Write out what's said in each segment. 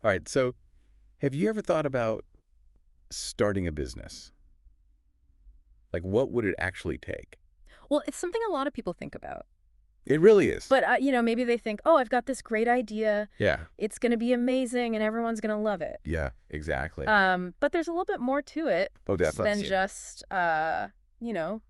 All right. So have you ever thought about starting a business? Like, what would it actually take? Well, it's something a lot of people think about. It really is. But, maybe they think, oh, I've got this great idea. Yeah. It's going to be amazing and everyone's going to love it. Yeah, exactly. But there's a little bit more to it Oh, definitely. than just, coming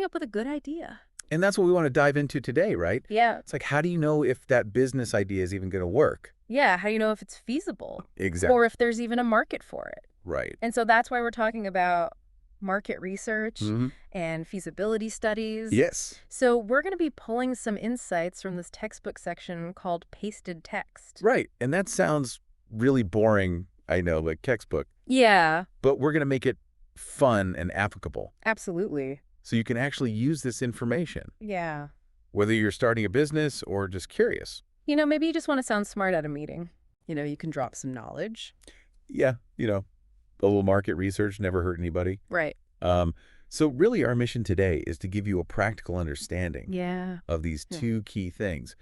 up with a good idea. And that's what we want to dive into today, right? Yeah. It's like, how do you know if that business idea is even going to work? Yeah. How do you know if it's feasible? Exactly. Or if there's even a market for it? Right. And so that's why we're talking about market research Mm-hmm. and feasibility studies. Yes. So we're going to be pulling some insights from this textbook section called pasted text. Right. And that sounds really boring, I know, like textbook. Yeah, But we're going to make it fun and applicable. absolutely. So you can actually use this information, Yeah. whether you're starting a business or just curious. Maybe you just want to sound smart at a meeting. You can drop some knowledge. Yeah, a little market research never hurt anybody. Right. So really our mission today is to give you a practical understanding Yeah. of these two key things,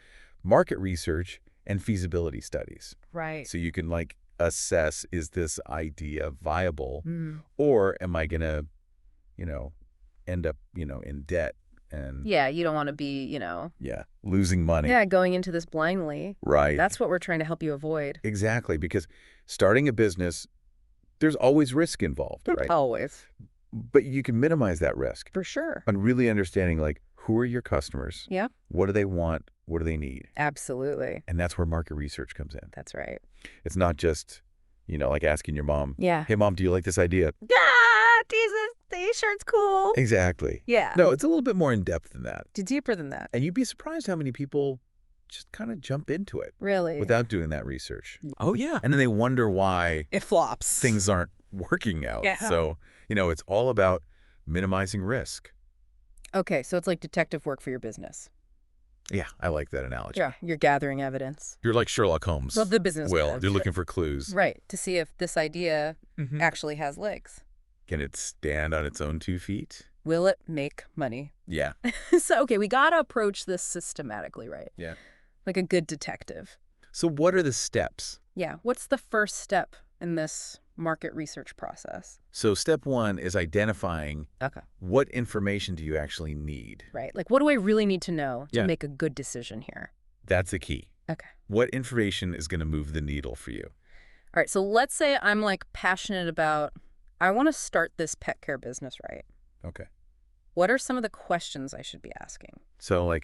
market research and feasibility studies. Right. So you can assess, is this idea viable Mm. or am I going to, end up, in debt and Yeah, you don't want to be, losing money. going into this blindly. Right. That's what we're trying to help you avoid. Exactly. Because starting a business, there's always risk involved, right? Always. But you can minimize that risk For sure. on really understanding, who are your customers? Yeah. What do they want? What do they need? Absolutely. And that's where market research comes in. That's right. It's not just, like asking your mom, Yeah. hey, Mom, do you like this idea? Jesus, the shirt's cool. Exactly. Yeah. No, it's a little bit more in-depth than that. Deeper than that. And you'd be surprised how many people just kind of jump into it Really. without doing that research. Oh, yeah. And then they wonder why It flops. things aren't working out. Yeah. So, it's all about minimizing risk. Okay, so it's like detective work for your business. Yeah, I like that analogy. Yeah, you're gathering evidence. You're like Sherlock Holmes. Well, the business. Well, you're looking for clues. Right, to see if this idea Mhm. actually has legs. Can it stand on its own 2 feet? Will it make money? Yeah. So, okay, we got to approach this systematically, right? Yeah. Like a good detective. So what are the steps? Yeah, what's the first step in this market research process? So step 1 is identifying Okay. what information do you actually need. Right, like what do I really need to know to Yeah. make a good decision here? That's the key. Okay. What information is going to move the needle for you? All right, so let's say I'm passionate about, I want to start this pet care business, right? Okay. What are some of the questions I should be asking? So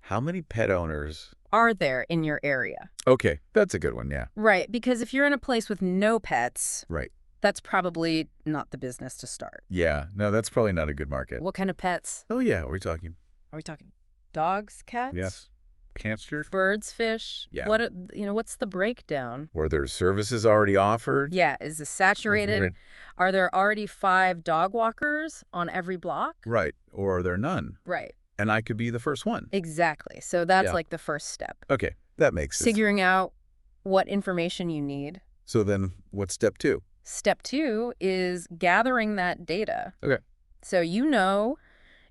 how many pet owners? Are there in your area? Okay, that's a good one, yeah. Right, because if you're in a place with no pets, Right. that's probably not the business to start. Yeah, no, that's probably not a good market. What kind of pets? Oh, yeah, we're talking. Are we talking dogs, cats? Yes. Hamster? Birds, fish? Yeah. What's the breakdown? Were there services already offered? Yeah, is it saturated? Right. Are there already 5 dog walkers on every block? Right. Or are there none? Right, And I could be the first one. exactly. So that's Yeah. the first step. Okay, that makes sense. Figuring out what information you need. So then what's step 2? Step 2 is gathering that data. Okay. So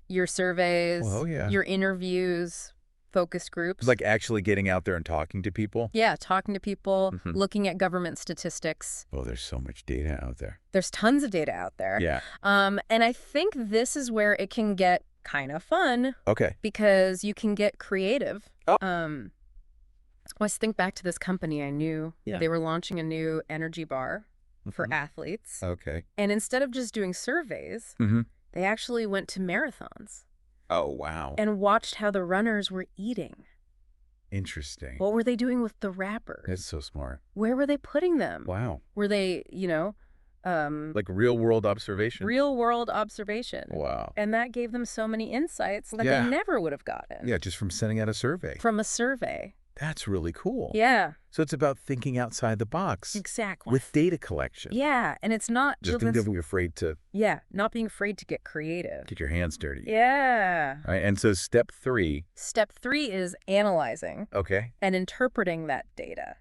your surveys, Well, yeah. your interviews, focus groups. Like actually getting out there and talking to people? Yeah, talking to people, Mhm. looking at government statistics. Oh, there's so much data out there. There's tons of data out there. Yeah. And I think this is where it can get kind of fun Okay. because you can get creative. Oh. I always think back to this company I knew. Yeah. They were launching a new energy bar for Mhm. athletes. Okay. And instead of just doing surveys, Mm-hmm. they actually went to marathons Oh, wow. and watched how the runners were eating. Interesting. What were they doing with the wrappers? That's so smart. Where were they putting them? Wow. Were they, Like real world observation? real world observation? Wow. And that gave them so many insights that Yeah. they never would have gotten Yeah, just from sending out a survey. from a survey. That's really cool. Yeah, So it's about thinking outside the box exactly. with data collection. Yeah, and it's not Just don't be afraid to not being afraid to get creative. get your hands dirty. Yeah. All right, and so step 3. Step 3 is analyzing Okay. and interpreting that data.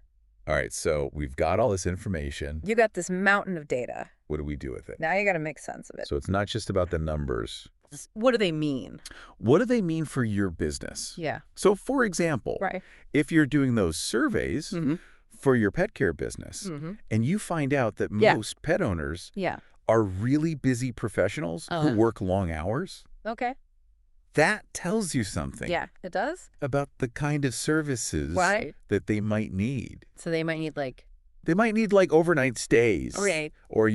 All right, so we've got all this information. You got this mountain of data. What do we do with it? Now you got to make sense of it. So it's not just about the numbers. What do they mean? What do they mean for your business? Yeah. So for example, Right. if you're doing those surveys, Mhm. for your pet care business, and you find out that Yeah. most pet owners Yeah. are really busy professionals who work long hours, Okay. that tells you something Yeah, it does. about the kind of services Right. that they might need. So they might need like They might need like overnight stays Right. or,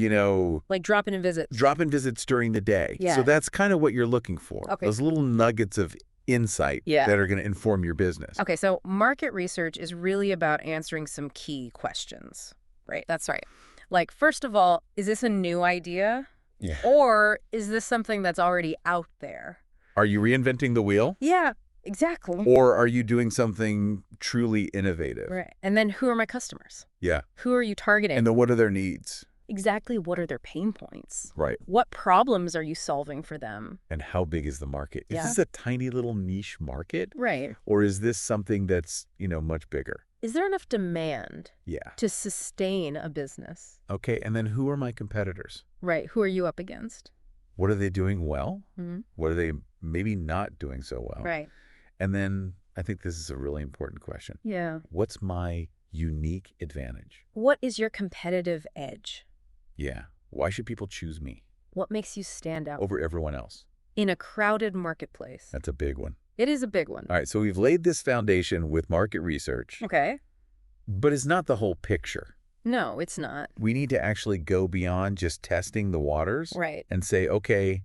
drop-in visits. drop-in visits during the day. Yeah. So that's kind of what you're looking for. Okay. Those little nuggets of insight Yeah. that are going to inform your business. Okay, so market research is really about answering some key questions, right? That's right. Like, first of all, is this a new idea? Yeah. Or is this something that's already out there? Are you reinventing the wheel? Yeah, exactly. Or are you doing something truly innovative? Right. And then who are my customers? Yeah. Who are you targeting? And then what are their needs? Exactly what are their pain points? Right. What problems are you solving for them? And how big is the market? Is Yeah. this a tiny little niche market? Right. Or is this something that's, much bigger? Is there enough demand Yeah. to sustain a business? Okay, and then who are my competitors? Right. Who are you up against? What are they doing well? Mm-hmm. What are they maybe not doing so well? Right. And then I think this is a really important question. Yeah. What's my unique advantage? What is your competitive edge? Yeah. Why should people choose me What makes you stand out over everyone else? in a crowded marketplace? That's a big one. It is a big one. All right, so we've laid this foundation with market research, Okay. but it's not the whole picture. No, it's not. We need to actually go beyond just testing the waters Right. and say, okay,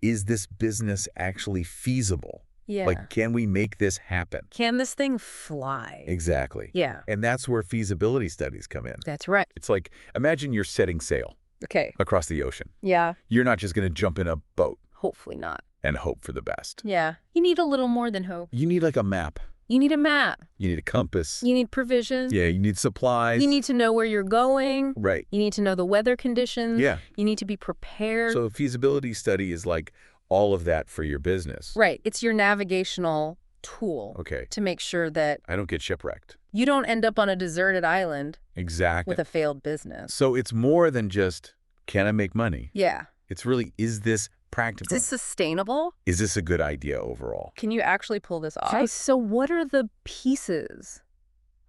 is this business actually feasible? Yeah. Like, can we make this happen? Can this thing fly? Exactly. Yeah. And that's where feasibility studies come in. That's right. It's like, imagine you're setting sail Okay. across the ocean. Yeah. You're not just going to jump in a boat Hopefully not. and hope for the best. Yeah. You need a little more than hope. You need like a map. You need a map. You need a compass. You need provision. Yeah, you need supplies. You need to know where you're going. Right. You need to know the weather conditions. Yeah. You need to be prepared. So a feasibility study is like all of that for your business. Right. It's your navigational tool Okay. to make sure that I don't get shipwrecked. you don't end up on a deserted island Exactly. with a failed business. So it's more than just, can I make money? Yeah. It's really, is this Is practical? this sustainable? Is this a good idea overall? Can you actually pull this off? Okay, so what are the pieces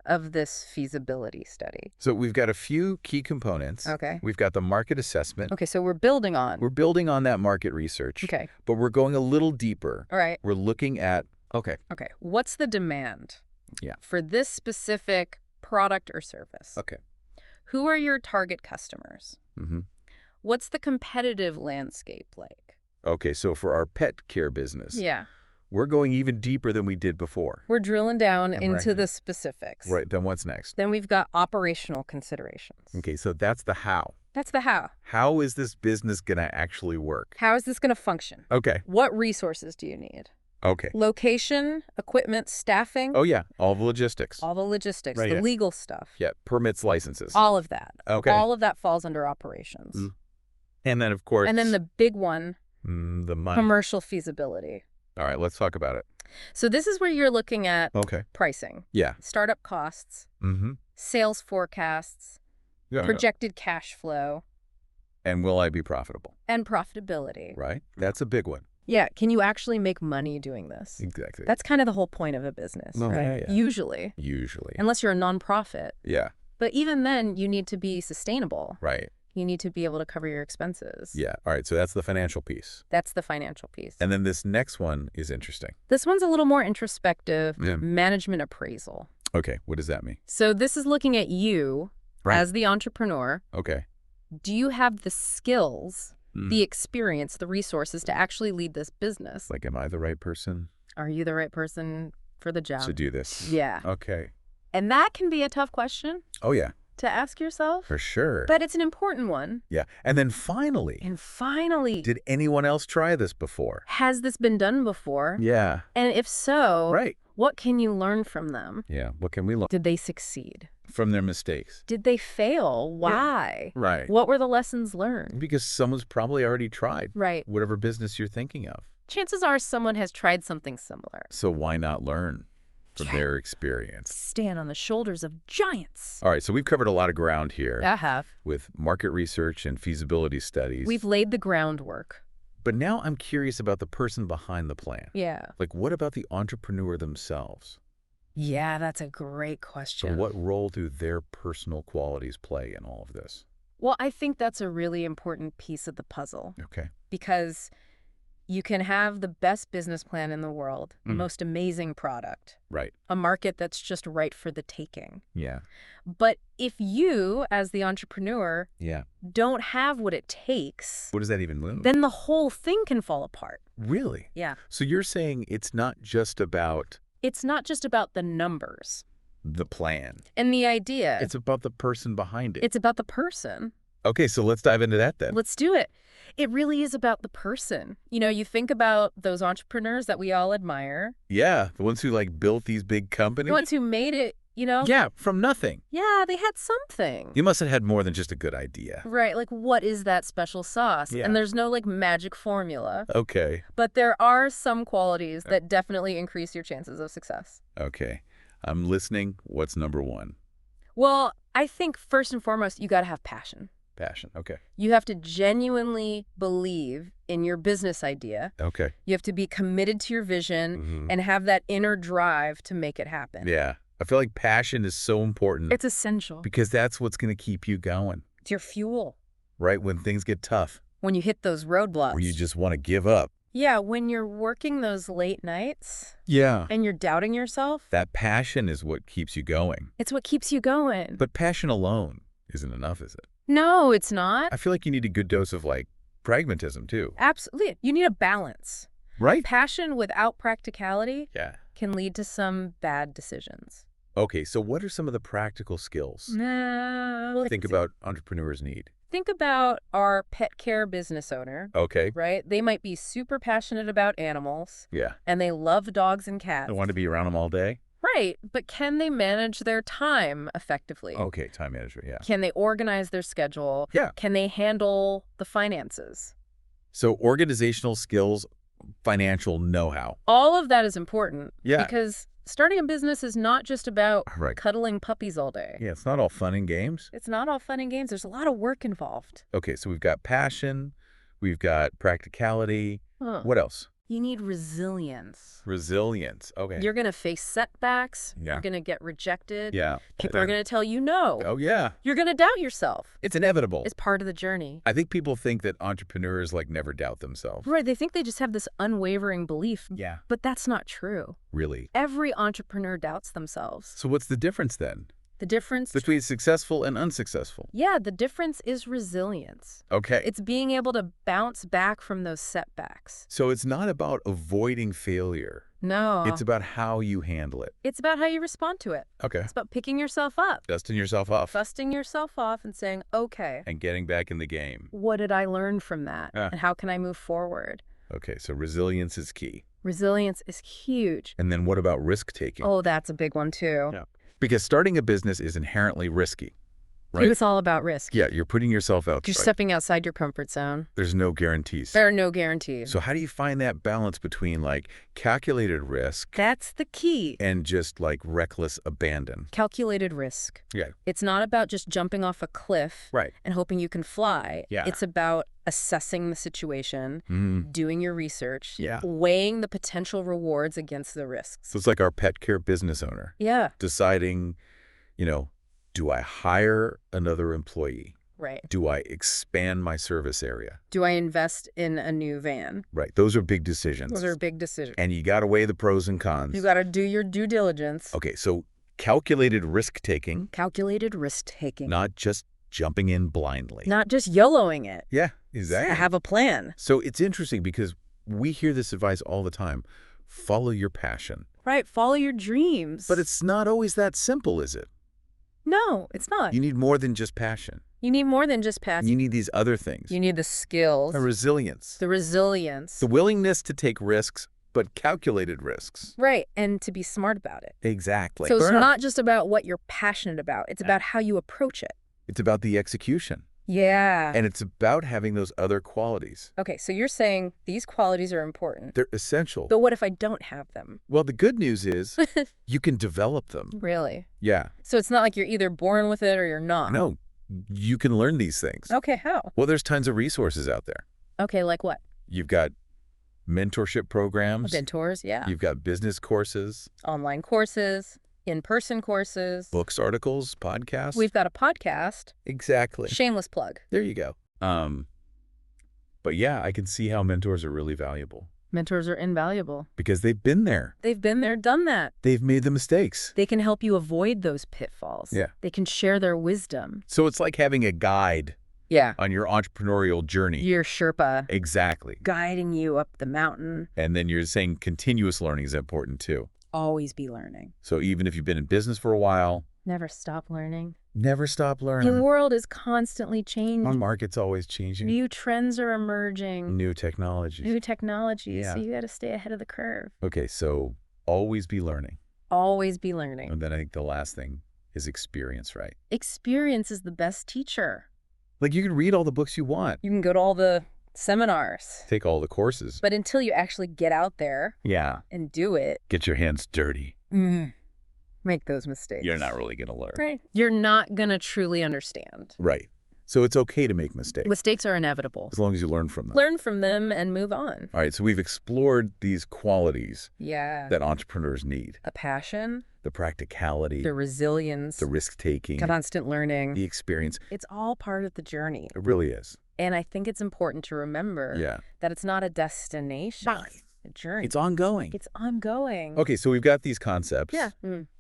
of this feasibility study? So we've got a few key components. Okay. We've got the market assessment. Okay, so we're building on. We're building on that market research. Okay. But we're going a little deeper. All right. We're looking at, okay, Okay. What's the demand? Yeah. For this specific product or service? okay. Who are your target customers? Mm-hmm. What's the competitive landscape like? Okay, so for our pet care business, Yeah. we're going even deeper than we did before. We're drilling down Yeah, into right. the specifics. Right, then what's next? Then we've got operational considerations. Okay, so that's the how. That's the how. How is this business going to actually work? How is this going to function? Okay, What resources do you need? okay. Location, equipment, staffing, Oh, yeah, all the logistics. all the logistics, Right, the yeah. legal stuff, Yeah, permits, licenses. all of that. Okay. All of that falls under operations. Mm. And then, of course, And then the big one, the money. commercial feasibility. All right, let's talk about it. So this is where you're looking at Okay. pricing, Yeah. startup costs, Mm-hmm. sales forecasts, Yeah. projected cash flow, And will I be profitable? and profitability. Right? That's a big one. Yeah, can you actually make money doing this? Exactly. That's kind of the whole point of a business, No, right? yeah. Usually, Usually. unless you're a nonprofit. Yeah. But even then, you need to be sustainable. Right. You need to be able to cover your expenses. Yeah. All right, so that's the financial piece. That's the financial piece. And then this next one is interesting. This one's a little more introspective, Yeah. management appraisal. Okay, what does that mean? So this is looking at you Right. as the entrepreneur. Okay. Do you have the skills, Mm. the experience, the resources to actually lead this business? Like, am I the right person Are you the right person for the job? to do this? Yeah. Okay. And that can be a tough question Oh, yeah, to ask yourself, for sure. but it's an important one. Yeah. And then finally, And finally, did anyone else try this before? has this been done before? Yeah. And if so, Right. what can you learn from them? Yeah. What can we learn Did they succeed? from their mistakes? Did they fail? Why? Right. What were the lessons learned? Because someone's probably already tried Right. whatever business you're thinking of. Chances are someone has tried something similar. So why not learn from Yeah. their experience? Stand on the shoulders of giants. All right, so we've covered a lot of ground here I have. with market research and feasibility studies. We've laid the groundwork. But now I'm curious about the person behind the plan. Yeah. Like, what about the entrepreneur themselves? Yeah, that's a great So question. what role do their personal qualities play in all of this? Well, I think that's a really important piece of the puzzle Okay. because you can have the best business plan in the world, the Mhm. most amazing product, Right. a market that's just right for the taking. Yeah. But if you, as the entrepreneur, Yeah. don't have what it takes, What does that even mean? then the whole thing can fall apart. Really? Yeah. So you're saying it's not just about It's not just about the numbers the plan. and the idea. It's about the person behind it. It's about the person. Okay, so let's dive into that then. Let's do it. It really is about the person. You know, you think about those entrepreneurs that we all admire, Yeah, the ones who like built these big the companies. ones who made it, you know? Yeah, from nothing. Yeah, they had something. You must have had more than just a good idea. Right, like what is that special sauce? Yeah. And there's no like magic formula, Okay. but there are some qualities that definitely increase your chances of success. Okay. I'm listening. What's number one? Well, I think first and foremost, you got to have passion. Passion. Okay. You have to genuinely believe in your business idea. Okay. You have to be committed to your vision Mhm. and have that inner drive to make it happen. Yeah. I feel like passion is so important It's essential. because that's what's going to keep you going, It's your fuel right? When things get tough, when you hit those roadblocks. where you just want to give up. Yeah, when you're working those late nights Yeah. and you're doubting yourself, That passion is what keeps you going. it's what keeps you going. But passion alone isn't enough, is it? No, it's not. I feel like you need a good dose of like pragmatism too. Absolutely. You need a balance. Right? Passion without practicality Yeah. can lead to some bad decisions. Okay, so what are some of the practical skills think about entrepreneurs need? Think about our pet care business owner, Okay. right? They might be super passionate about animals Yeah. and they love dogs and cats. I want to be around them all day. Right, but can they manage their time effectively? Okay, time management, yeah. Can they organize their schedule? Yeah. Can they handle the finances? So organizational skills, financial know-how. All of that is important Yeah. because starting a business is not just about Right. cuddling puppies all day. Yeah, it's not all fun and games. It's not all fun and games. There's a lot of work involved. Okay, so we've got passion, we've got practicality. Huh. What else? You need resilience. Resilience. Okay. You're going to face setbacks. Yeah. You're going to get rejected. Yeah. People are going to tell you no. Oh, yeah. You're going to doubt yourself. It's inevitable. It's part of the journey. I think people think that entrepreneurs like never doubt themselves. Right. They think they just have this unwavering belief. Yeah. But that's not true. Really. Every entrepreneur doubts themselves. So what's the difference then The difference... between successful and unsuccessful? Yeah, the difference is resilience. Okay. It's being able to bounce back from those setbacks. So it's not about avoiding failure. No. It's about how you handle it. It's about how you respond to it. Okay. It's about picking yourself up, Dusting yourself off dusting yourself off and saying, okay, and getting back in the game. what did I learn from that? Yeah. And how can I move forward? Okay, so resilience is key. Resilience is huge. And then what about risk-taking? Oh, that's a big one too. Yeah. Because starting a business is inherently risky, right? It's all about risk. Yeah, you're putting yourself out You're there. stepping outside your comfort zone. There's no guarantees. There are no guarantees. So how do you find that balance between like calculated risk That's the key. and just like reckless abandon? Calculated risk. Yeah. It's not about just jumping off a cliff Right. and hoping you can fly. Yeah. It's about assessing the situation, Mm. doing your research, Yeah. weighing the potential rewards against the risks. So it's like our pet care business owner Yeah, deciding, do I hire another employee? right. Do I expand my service area? Do I invest in a new van? Right. Those are big decisions. Those are big decisions. And you got to weigh the pros and cons. You got to do your due diligence. Okay, so calculated risk-taking, Calculated risk-taking. not just jumping in blindly. Not just YOLOing it. Yeah, exactly. Have a plan. So it's interesting because we hear this advice all the time. Follow your passion. Right, follow your dreams. But it's not always that simple, is it? No, it's not. You need more than just passion. You need more than just passion. You need these other things. You need the skills, A resilience. the resilience. The willingness to take risks, but calculated risks. Right, and to be smart about it. Exactly. So it's not just about what you're passionate about. It's about how you approach it. It's about the execution. Yeah. And it's about having those other qualities. Okay, so you're saying these qualities are important. They're essential. But what if I don't have them? Well, the good news is you can develop them. Really? Yeah. So it's not like you're either born with it or you're not. No, you can learn these things. Okay, how? Well, there's tons of resources out there. Okay, like what? You've got mentorship programs. Mentors, yeah. You've got business courses. Online courses. In-person courses. Books, articles, podcasts. We've got a podcast. Exactly. Shameless plug. There you go. But yeah, I can see how mentors are really valuable. Mentors are invaluable. Because they've been there. They've been there, done that. They've made the mistakes. They can help you avoid those pitfalls. Yeah. They can share their wisdom. So it's like having a guide on your entrepreneurial journey. Your Sherpa. Exactly. Guiding you up the mountain. And then you're saying continuous learning is important too. Always be learning. So even if you've been in business for a while, never stop learning. Never stop learning. The world is constantly changing. Our market's always changing. New trends are emerging. New technologies. Yeah. So you got to stay ahead of the curve. Okay, so always be learning. Always be learning. And then I think the last thing is experience, right? Experience is the best teacher. Like you can read all the books you want. You can go to all the seminars. Take all the courses. But until you actually get out there and do it. Get your hands dirty. Make those mistakes. You're not really going to learn. Right. You're not going to truly understand. Right. So it's okay to make mistakes. Mistakes are inevitable. As long as you learn from them. Learn from them and move on. All right. So we've explored these qualities that entrepreneurs need. A passion. The practicality. The resilience. The risk-taking. Constant learning. The experience. It's all part of the journey. It really is. And I think it's important to remember that it's not a destination. A journey. It's ongoing. It's ongoing. Okay, so we've got these concepts. Yeah.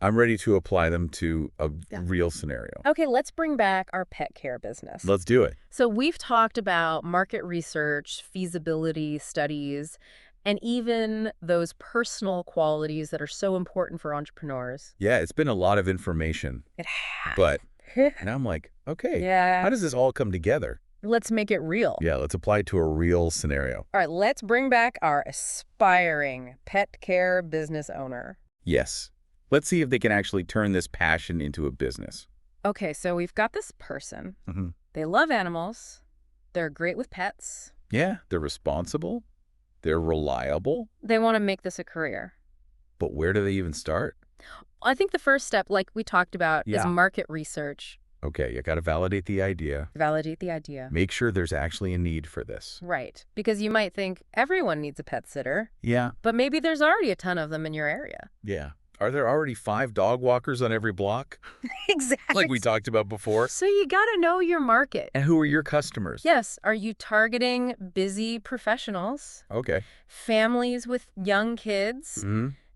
I'm ready to apply them to a real scenario. Okay, let's bring back our pet care business. Let's do it. So we've talked about market research, feasibility studies, and even those personal qualities that are so important for entrepreneurs. Yeah, it's been a lot of information. It has. But now I'm like, okay, how does this all come together? Let's make it real. Yeah, let's apply it to a real scenario. All right, let's bring back our aspiring pet care business owner. Yes. Let's see if they can actually turn this passion into a business. Okay, so we've got this person. They love animals. They're great with pets. Yeah, they're responsible. They're reliable. They want to make this a career. But where do they even start? I think the first step, like we talked about, is market research. Okay, you got to validate the idea. Validate the idea. Make sure there's actually a need for this. Right. Because you might think everyone needs a pet sitter. Yeah. But maybe there's already a ton of them in your area. Yeah. Are there already 5 dog walkers on every block? Exactly. Like we talked about before? So you got to know your market. And who are your customers? Yes. Are you targeting busy professionals? Okay. Families with young kids?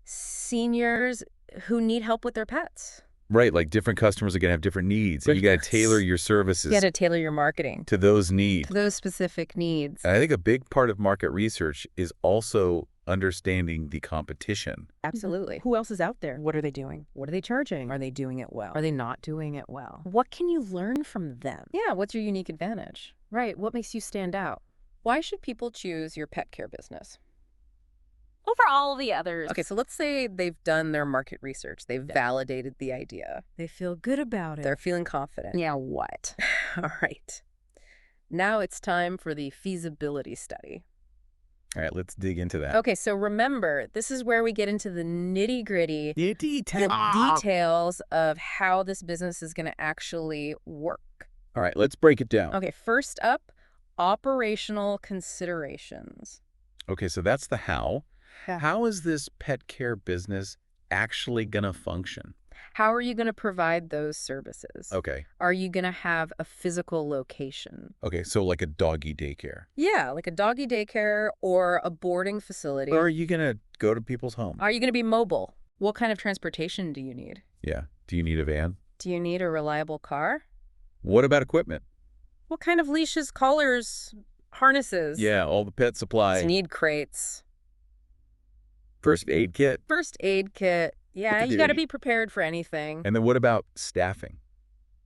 Seniors who need help with their pets? Right, like different customers are going to have different needs. And you got to tailor your services. You got to tailor your marketing to those needs. To those specific needs. And I think a big part of market research is also understanding the competition. Absolutely. Who else is out there? What are they doing? What are they charging? Are they doing it well? Are they not doing it well? What can you learn from them? Yeah, what's your unique advantage? Right, what makes you stand out? Why should people choose your pet care business over all the others? Okay, so let's say they've done their market research. They've validated the idea. They feel good about it. They're feeling confident. Yeah, what? All right. Now it's time for the feasibility study. All right, let's dig into that. Okay, so remember, this is where we get into the nitty-gritty, the details of how this business is going to actually work. All right, let's break it down. Okay, first up, operational considerations. Okay, so that's the how. Yeah. How is this pet care business actually going to function? How are you going to provide those services? Okay. Are you going to have a physical location? Okay, so like a doggy daycare. Yeah, like a doggy daycare or a boarding facility. Or are you going to go to people's homes? Are you going to be mobile? What kind of transportation do you need? Yeah. Do you need a van? Do you need a reliable car? What about equipment? What kind of leashes, collars, harnesses? Yeah, all the pet supply. Do you need crates? First aid kit? First aid kit. Yeah, you got to be prepared for anything. And then what about staffing?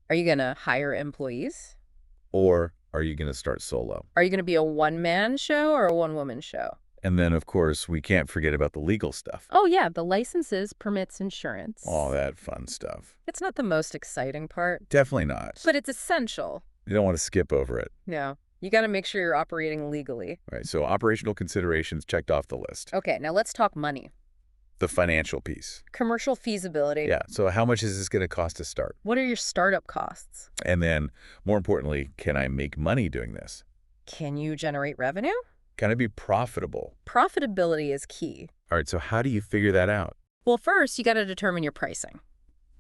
Are you going to hire employees? Or are you going to start solo? Are you going to be a one-man show or a one-woman show? And then, of course, we can't forget about the legal stuff. Oh, yeah, the licenses, permits, insurance. All that fun stuff. It's not the most exciting part. Definitely not. But it's essential. You don't want to skip over it. No. You got to make sure you're operating legally. All right, so operational considerations checked off the list. Okay, now let's talk money. The financial piece. Commercial feasibility. Yeah, so how much is this going to cost to start? What are your startup costs? And then, more importantly, can I make money doing this? Can you generate revenue? Can I be profitable? Profitability is key. All right, so how do you figure that out? Well, first, you got to determine your pricing.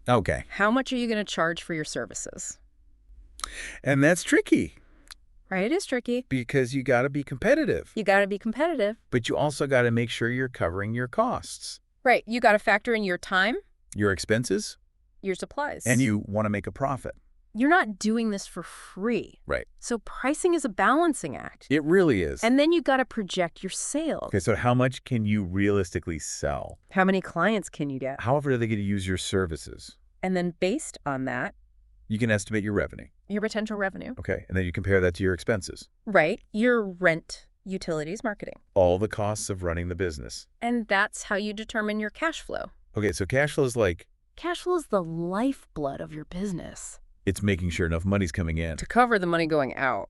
Okay. How much are you going to charge for your services? And that's tricky Right? It is tricky. because you got to be competitive, You got to be competitive. but you also got to make sure you're covering your costs, Right. You got to factor in your time, your expenses, your supplies. and you want to make a profit. You're not doing this for free. Right. So pricing is a balancing act. It really is. And then you got to project your sales. Okay, so how much can you realistically sell? How many clients can you get? How often are they going to use your services? And then based on that, You can estimate your revenue. your potential revenue. Okay, and then you compare that to your expenses. Right. Your rent, utilities, marketing. All the costs of running the business. And that's how you determine your cash flow. Okay, so cash flow is like, Cash flow is the lifeblood of your business. it's making sure enough money's coming in To cover the money going out.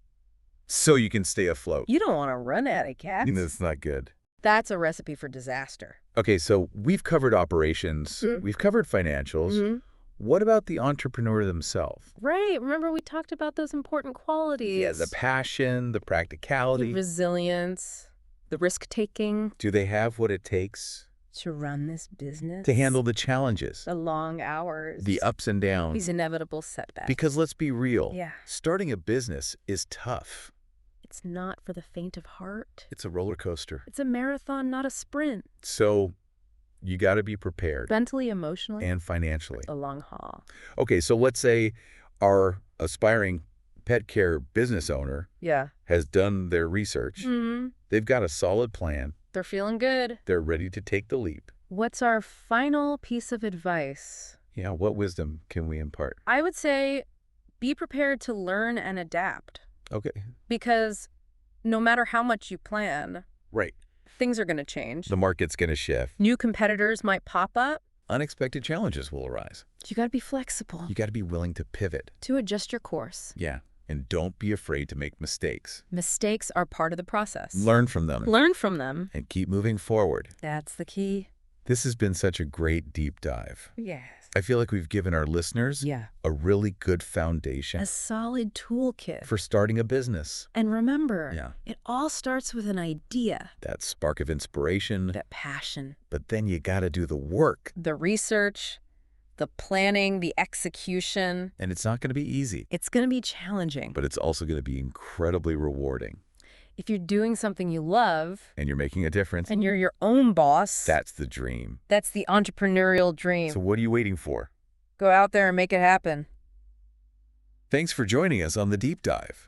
so you can stay afloat. You don't want to run out of cash. That's not good. That's a recipe for disaster. Okay, so we've covered operations. We've covered financials. What about the entrepreneur themselves? Right. Remember we talked about those important qualities. Yeah, the passion, the practicality. The resilience, the risk-taking. Do they have what it takes To run this business. to handle the challenges, the long hours. the ups and downs? These inevitable setbacks. Because let's be real. Yeah. Starting a business is tough. It's not for the faint of heart. It's a roller coaster. It's a marathon, not a sprint. So you got to be prepared Mentally, emotionally, and financially. the long haul. Okay, so let's say our aspiring pet care business owner Yeah. has done their research. They've got a solid plan. They're feeling good. They're ready to take the leap. What's our final piece of advice? Yeah, what wisdom can we impart? I would say be prepared to learn and adapt. Okay, Because no matter how much you plan, right. things are going to change. The market's going to shift. New competitors might pop up. Unexpected challenges will arise. You got to be flexible You got to be willing to pivot. to adjust your course. Yeah, and don't be afraid to make mistakes. Mistakes are part of the process. Learn from them Learn from them. and keep moving forward. That's the key. This has been such a great deep dive. Yes. I feel like we've given our listeners Yeah. a really good foundation A solid toolkit. for starting a business. And remember, Yeah. it all starts with an idea, That spark of inspiration, that passion, but then you got to do the work. the research, the planning, the execution. And it's not going to be easy, It's going to be challenging. but it's also going to be incredibly rewarding. If you're doing something you love And you're making a difference. and you're your own boss, That's the dream. that's the entrepreneurial dream. So what are you waiting for? Go out there and make it happen. Thanks for joining us on The Deep Dive.